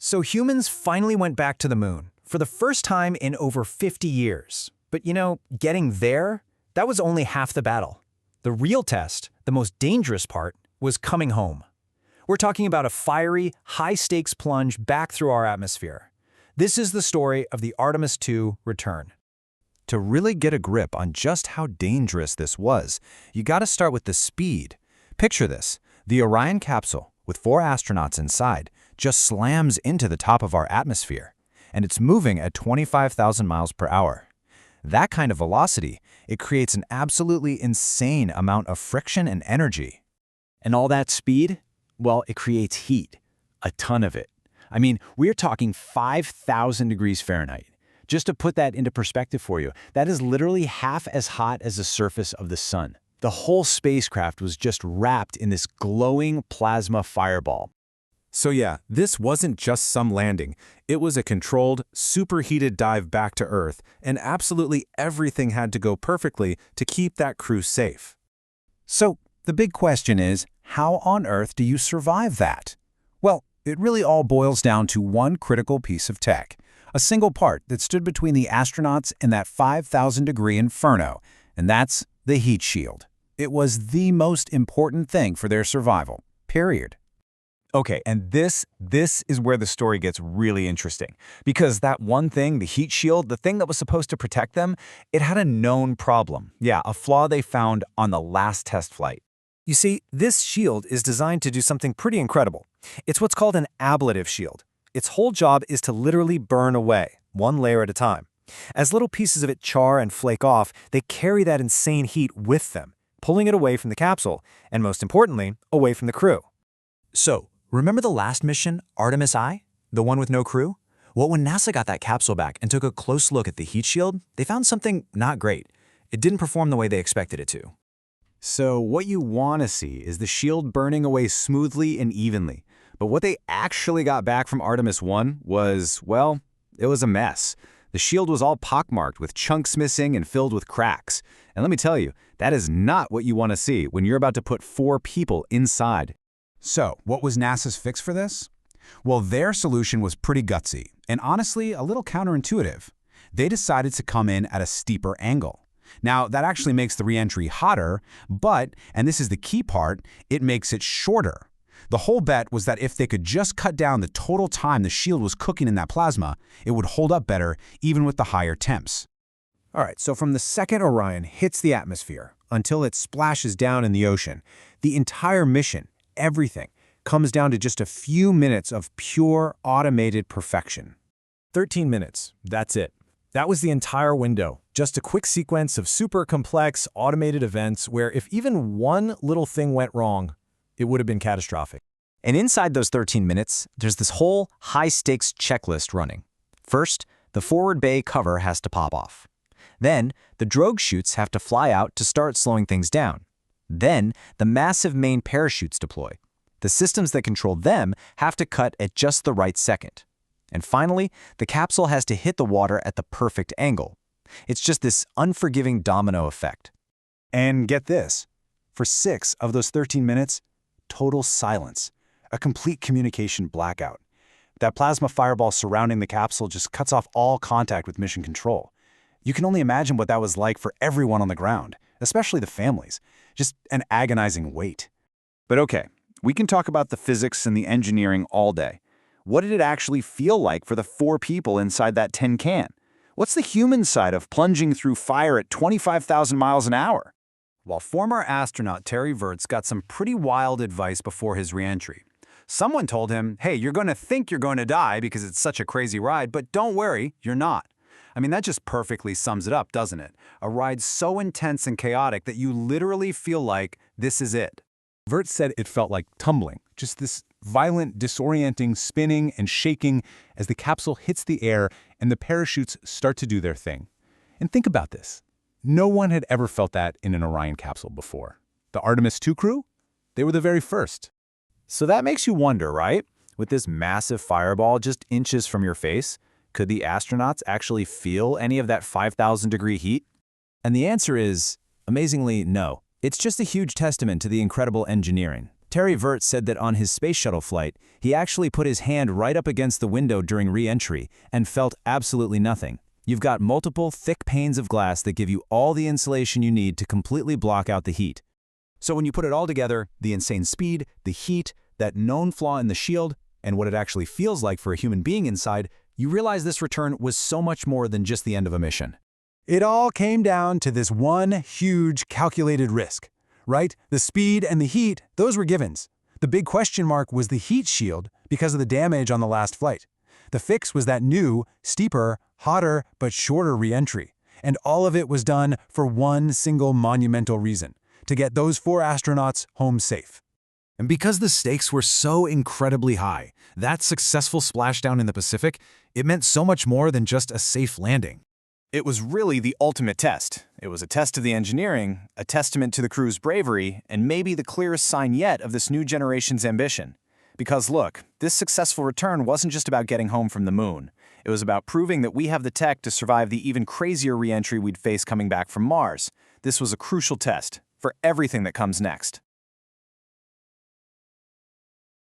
So humans finally went back to the moon, for the first time in over 50 years. But getting there, that was only half the battle. The real test, the most dangerous part, was coming home. We're talking about a fiery, high-stakes plunge back through our atmosphere. This is the story of the Artemis II return. To really get a grip on just how dangerous this was, you gotta start with the speed. Picture this. The Orion capsule, with 4 astronauts inside, just slams into the top of our atmosphere, and it's moving at 25,000 miles per hour. That kind of velocity, it creates an absolutely insane amount of friction and energy. And all that speed? Well, it creates heat. A ton of it. I mean, we're talking 5,000 degrees Fahrenheit. Just to put that into perspective for you, that is literally half as hot as the surface of the sun. The whole spacecraft was just wrapped in this glowing plasma fireball. So yeah, this wasn't just some landing. It was a controlled, superheated dive back to Earth, and absolutely everything had to go perfectly to keep that crew safe. So the big question is, how on earth do you survive that? Well, it really all boils down to one critical piece of tech, a single part that stood between the astronauts and that 5,000-degree inferno, and that's the heat shield. It was the most important thing for their survival, period. Okay, and this is where the story gets really interesting. Because that one thing, the heat shield, the thing that was supposed to protect them, it had a known problem. Yeah, a flaw they found on the last test flight. You see, this shield is designed to do something pretty incredible. It's what's called an ablative shield. Its whole job is to literally burn away, one layer at a time. As little pieces of it char and flake off, they carry that insane heat with them, pulling it away from the capsule, and most importantly, away from the crew. So, remember the last mission, Artemis I? The one with no crew? Well, when NASA got that capsule back and took a close look at the heat shield, they found something not great. It didn't perform the way they expected it to. So what you want to see is the shield burning away smoothly and evenly. But what they actually got back from Artemis I was, well, it was a mess. The shield was all pockmarked with chunks missing and filled with cracks. And let me tell you, that is not what you want to see when you're about to put 4 people inside. So, what was NASA's fix for this? Well, their solution was pretty gutsy, and honestly, a little counterintuitive. They decided to come in at a steeper angle. Now, that actually makes the re-entry hotter, but, and this is the key part, it makes it shorter. The whole bet was that if they could just cut down the total time the shield was cooking in that plasma, it would hold up better, even with the higher temps. All right, so from the second Orion hits the atmosphere until it splashes down in the ocean, the entire mission, everything, comes down to just a few minutes of pure automated perfection. 13 minutes, that's it. That was the entire window, just a quick sequence of super complex automated events where if even one little thing went wrong, it would have been catastrophic. And inside those 13 minutes, there's this whole high-stakes checklist running. First, the forward bay cover has to pop off. Then, the drogue chutes have to fly out to start slowing things down. Then, the massive main parachutes deploy. The systems that control them have to cut at just the right second. And finally, the capsule has to hit the water at the perfect angle. It's just this unforgiving domino effect. And get this, for 6 of those 13 minutes, total silence, a complete communication blackout. That plasma fireball surrounding the capsule just cuts off all contact with mission control. You can only imagine what that was like for everyone on the ground, especially the families. Just an agonizing wait. But okay, we can talk about the physics and the engineering all day. What did it actually feel like for the 4 people inside that tin can? What's the human side of plunging through fire at 25,000 miles an hour? While former astronaut Terry Virts got some pretty wild advice before his re-entry. Someone told him, hey, you're going to think you're going to die because it's such a crazy ride, but don't worry, you're not. I mean, that just perfectly sums it up, doesn't it? A ride so intense and chaotic that you literally feel like this is it. Virts said it felt like tumbling, just this violent, disorienting spinning and shaking as the capsule hits the air and the parachutes start to do their thing. And think about this. No one had ever felt that in an Orion capsule before. The Artemis II crew? They were the very first. So that makes you wonder, right? With this massive fireball just inches from your face, could the astronauts actually feel any of that 5,000-degree heat? And the answer is, amazingly, no. It's just a huge testament to the incredible engineering. Terry Vert said that on his space shuttle flight, he actually put his hand right up against the window during re-entry and felt absolutely nothing. You've got multiple thick panes of glass that give you all the insulation you need to completely block out the heat. So when you put it all together, the insane speed, the heat, that known flaw in the shield, and what it actually feels like for a human being inside, you realize this return was so much more than just the end of a mission. It all came down to this one huge calculated risk, right? The speed and the heat, those were givens. The big question mark was the heat shield because of the damage on the last flight. The fix was that new, steeper, hotter, but shorter re-entry. And all of it was done for one single monumental reason: to get those 4 astronauts home safe. And because the stakes were so incredibly high, that successful splashdown in the Pacific, it meant so much more than just a safe landing. It was really the ultimate test. It was a test of the engineering, a testament to the crew's bravery, and maybe the clearest sign yet of this new generation's ambition. Because look, this successful return wasn't just about getting home from the moon. It was about proving that we have the tech to survive the even crazier re-entry we'd face coming back from Mars. This was a crucial test for everything that comes next.